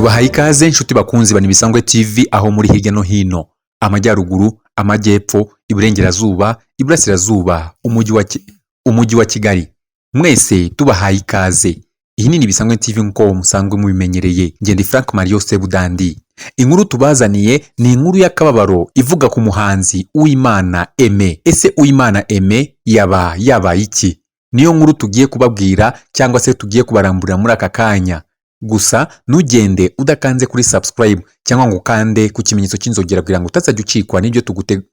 Tubahaye ikaze inshuti bakunzi bani Bisangwe TV aho muri hirya no hino, amajyaruguru, amajyepfo, iburengerazuba, iburasirazuba, umujyi wa Kigali. Mwese tubahaye ikaze. Iyi ni Bisangwe TV nko musanzwe mubimenyereye. Ngende Frank Mario Sebudandi. Inkuru tubazaniye ni inkuru y'akababaro ivuga ku muhanzi Uwimana Aime. Ese Uwimana Aime yaba iki? Niyo nkuru tugiye kubabwira cyangwa se tugiye kubarambura muri aka kanya. Gusa nugende udakanze kuri subscribe cyangwa ngo kande ku kimenyetso cy'inzogera kugira ngo utazajya ucikwa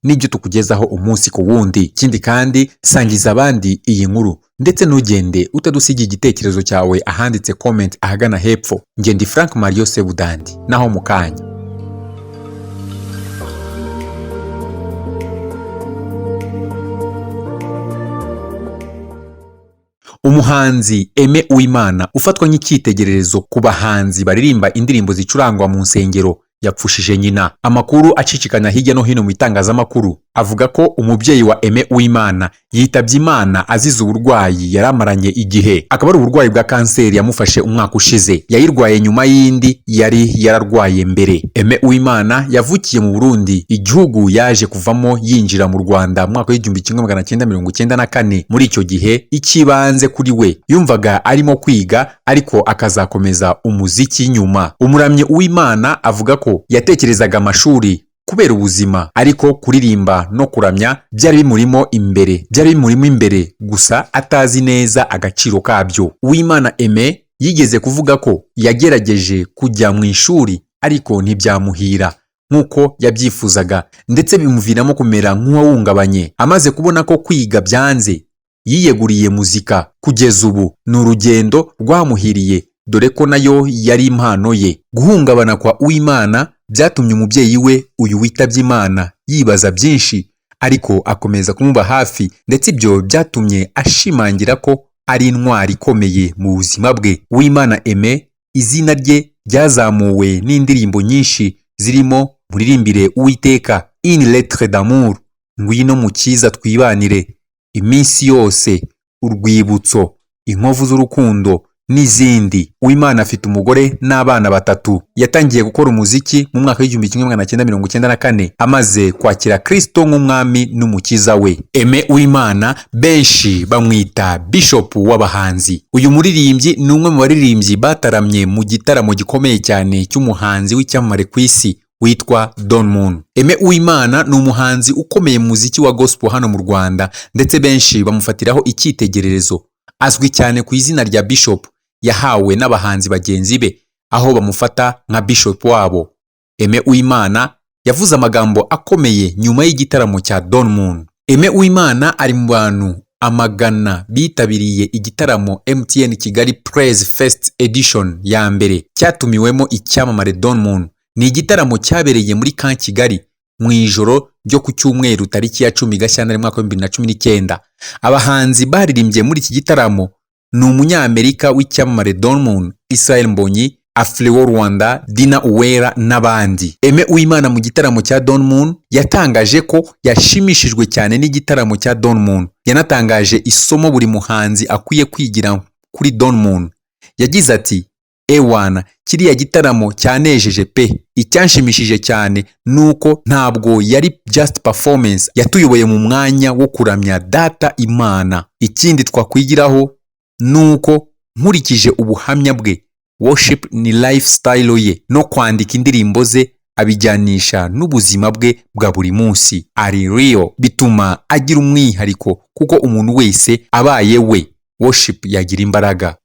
n'ibyo tukugezaho umunsi ku wundi. Kindi kandi sangiza abandi iyi nkuru, ndetse nugende utadusigiye igitekerezo cyawe ahanditse comment ahagana hepfo. Ngende Frank Mario Sebudandi naho mukanya. Umuhanzi Aime Uwimana ufatwa nk'icyitegererezo ku bahanzi baririmba indirimbo zicurangwa mu nsengero yapfushije nyina. Amakuru acicikana hirya no hino mu itangazamakuru avuga ko umubyeyi wa Aime Uwimana yitabye Imana azize uburwayi yaramaranye igihe. Akaba ari uburwayi bwa kanseri yamufashe umwaka ushize. Yayirwaye nyuma y'indi yari yararwaye mbere. Aime Uwimana yavukiye mu Burundi, igihugu yaje kuvamo yinjira mu Rwanda mu mwaka w'1994. Muri icyo gihe ikibanze kuri we yumvaga arimo kwiga ariko akazakomeza umuziki nyuma. Umuramyi Uwimana avuga ko yatekerezaga amashuri kubera ubuzima, ariko kuririmba no kuramya byari bimurimo imbere gusa atazi neza agaciro kabyo. Uwimana Aime yigeze kuvuga ko yagerageje kujya mu ishuri ariko ntibyamuhira nk'uko yabyifuzaga, ndetse bimuviramo kumera nk'uwahungabanye. Amaze kubona ko kwiga byanze, yiyeguriye muzika. Kugeza ubu ni urugendo rwamuhiriye, dore ko nayo yari impano ye. Guhungabana kwa Uwimana byatumye umubyeyi we uyu witabye Imana yibaza byinshi, ariko akomeza kumuba hafi, ndetse ibyo byatumye ashimangira ko ari intwari ikomeye mu buzima bwe. Uwimana Aime izina rye ryazamuwe n'indirimbo nyinshi zirimo Muririmbire Uwiteka, Une lettre d'amour, Ngwino mukiza twibanire, Iminsi yose, Urwibutso, Inkovu z'urukundo n'izindi. Uwimana afite umugore n'abana batatu. Yatangiye gukora umuziki mu mwaka w'1994 amaze kwakira Kristo nk'umwami n'umukiza we. Aime Uwimana benshi bamwita Bishop w'abahanzi. Uyu muririmbyi ni umwe mu baririmbyi bataramye mu gitaramo gikomeye cyane cy'umuhanzi w'icyamamare ku isi witwa Don Moon. Aime Uwimana ni umuhanzi ukomeye mu muziki wa gospel hano mu Rwanda, ndetse benshi bamufatiraho icyitegererezo. Azwi cyane ku izina rya Bishop yahawe n'abahanzi bagenzi be, aho bamufata nka Bishop wabo. Aime Uwimana yavuze amagambo akomeye nyuma y'igitaramo cya Don Moon. Aime Uwimana ari mu bantu amagana bitabiriye igitaramo MTN Kigali Praise Fest Edition ya mbere cyatumiwemo icyamamare Don Moon. Ni igitaramo cyabereye muri Kigali mu ijoro ryo ku cyumweru tariki ya 10 Gashyantare mwaka 2019. Abahanzi baririmbye muri iki gitaramo ni umunyamerika w'icyamamare Don Moon, Israel Mbonyi, Afleo Rwanda, Dina Uwera n'abandi. Aime Uwimana mu gitaramo cya Don Moon yatangaje ko yashimishijwe cyane n'igitaramo cya Don Moon. Yanatangaje isomo buri muhanzi akwiye kwigira kuri Don Moon. Yagize ati: "Ewana, kiriya gitaramo cyanejeje pe. Icyanshimishije cyane nuko ntabwo yari just performance, yatuyoboye mu mwanya wo kuramya data Imana. Ikindi twakwigiraho nuko nkurikije ubuhamya bwe, worship ni lifestyle ye, no kwandika indirimbo ze abijyanisha n'ubuzima bwe bwa buri munsi. Ari real, bituma agira umwihariko kuko umuntu wese abaye we, worship yagira imbaraga."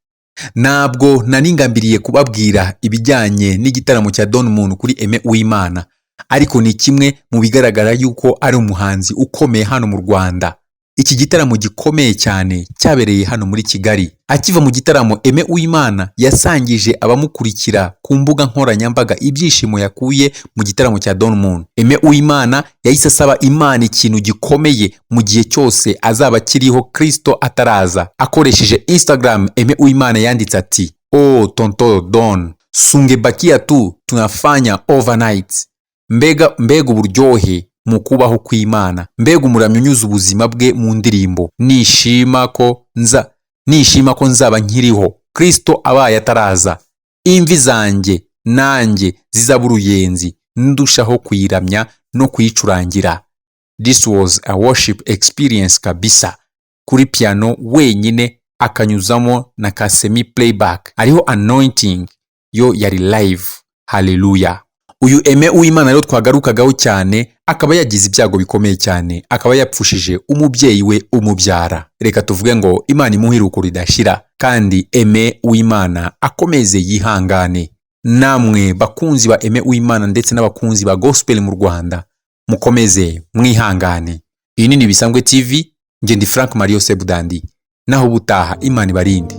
Ntabwo naningambiriye kubabwira ibijyanye n'igitaramo cya Don Moon kuri Aime Uwimana, ariko ni kimwe mu bigaragara yuko ari umuhanzi ukomeye hano mu Rwanda. Iki gitaramo gikomeye cyane cyabereye hano muri Kigali. Akiva mu gitaramo, Aime Uwimana yasangije abamukurikira ku mbuga nkoranyambaga ibyishimo yakuye mu gitaramo cya Don Moon. Aime Uwimana yahise asaba Imana ikintu gikomeye mu gihe cyose azaba kiriho Kristo ataraza. Akoresheje Instagram, Aime Uwimana yanditse ati: "Oh tonto Don, sungebakia tu tunafanya overnight. Mbega uburyohe mu kubaho kw'Imana, mbega umuramyi unyuza ubuzima bwe mu ndirimbo. Nishima ko nzaba nkiriho Kristo abaye ataraza. Imvi zanjye nanjye zizaba uruyenzi ndushaho kuyiramya no kuyicurangira. This was a worship experience kabisa. Kuri piano wenyine akanyuzamo na ka semi playback, ariho anointing yo yari live. Hallelujah. Uyu Aime Uwimana rero twagarukagaho cyane, akaba yagize ibyago bikomeye cyane, akaba yapfushije umubyeyi we umubyara. Reka tuvuge ngo Imana imuhiruko ridashira, kandi Aime Uwimana akomeze yihangane. Namwe bakunzi ba Aime Uwimana ndetse n'abakunzi ba gospel mu Rwanda, mukomeze mwihangane. Iyi ni Bisanzwe TV, nge ndi Frank Mario Sebudandi. Naho butaha, Imana ibarinde.